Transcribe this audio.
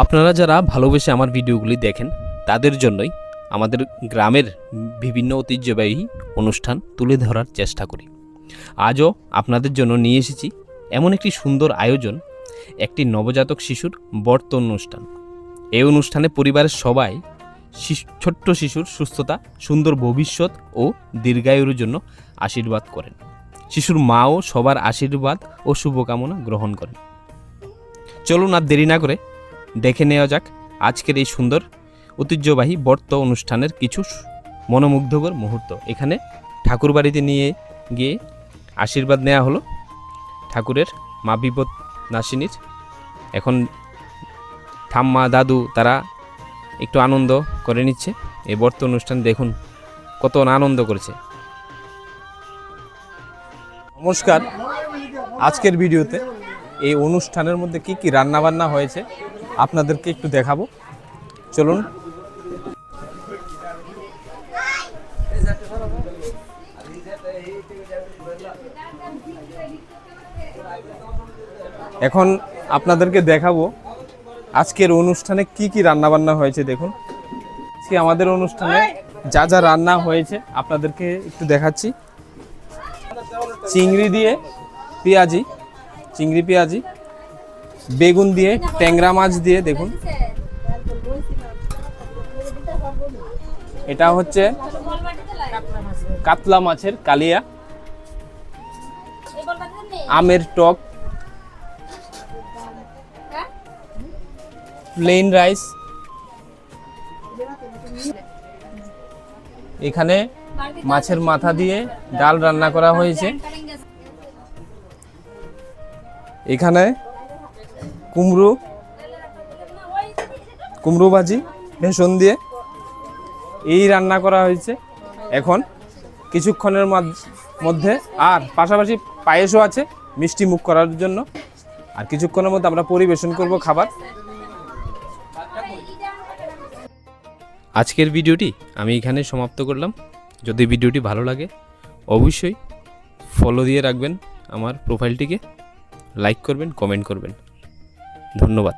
আপনারা যারা ভালোবেসে আমার ভিডিওগুলি দেখেন তাদের জন্যই আমাদের গ্রামের বিভিন্ন ঐতিহ্যবাহী অনুষ্ঠান তুলে ধরার চেষ্টা করি। আজও আপনাদের জন্য নিয়ে এসেছি এমন একটি সুন্দর আয়োজন, একটি নবজাতক শিশুর বর্ত অনুষ্ঠান। এই অনুষ্ঠানে পরিবারের সবাই ছোট্ট শিশুর সুস্থতা, সুন্দর ভবিষ্যৎ ও দীর্ঘায়ুর জন্য আশীর্বাদ করেন। শিশুর মাও সবার আশীর্বাদ ও শুভকামনা গ্রহণ করেন। চলুন আর দেরি না করে দেখে নেওয়া যাক আজকের এই সুন্দর ঐতিহ্যবাহী বর্ত অনুষ্ঠানের কিছু মনোমুগ্ধকর মুহূর্ত। এখানে ঠাকুর বাড়িতে নিয়ে গিয়ে আশীর্বাদ নেওয়া হলো ঠাকুরের, মা বিপদ নাশিনীর। এখন ঠাম্মা দাদু তারা একটু আনন্দ করে নিচ্ছে। এই বর্ত অনুষ্ঠান দেখুন কত আনন্দ করেছে। নমস্কার, আজকের ভিডিওতে এই অনুষ্ঠানের মধ্যে কি কি রান্নাবান্না হয়েছে আপনাদেরকে একটু দেখাবো। চলুন। এখন আপনাদেরকে দেখাবো আজকের অনুষ্ঠানে কি কি রান্নাবান্না হয়েছে। দেখুন আজকে আমাদের অনুষ্ঠানে যা যা রান্না হয়েছে আপনাদেরকে একটু দেখাচ্ছি। চিংড়ি দিয়ে পেঁয়াজি, চিংড়ি পেঁয়াজি, বেগুন দিয়ে, ট্যাংরা মাছ দিয়ে। দেখুন এটা হচ্ছে কাতলা মাছের কালিয়া, আমের টক, প্লেন রাইস, এখানে মাছের মাথা দিয়ে ডাল রান্না করা হয়েছে, এখানে কুমড়ো ভাজি বেসন দিয়ে এই রান্না করা হয়েছে। এখন কিছুক্ষণের মধ্যে আর পাশাপাশি পায়েসও আছে মিষ্টি মুখ করার জন্য। আর কিছুক্ষণের মধ্যে আমরা পরিবেশন করব খাবার। আজকের ভিডিওটি আমি এখানে সমাপ্ত করলাম। যদি ভিডিওটি ভালো লাগে অবশ্যই ফলো দিয়ে রাখবেন, আমার প্রোফাইলটিকে লাইক করবেন, কমেন্ট করবেন। ধন্যবাদ।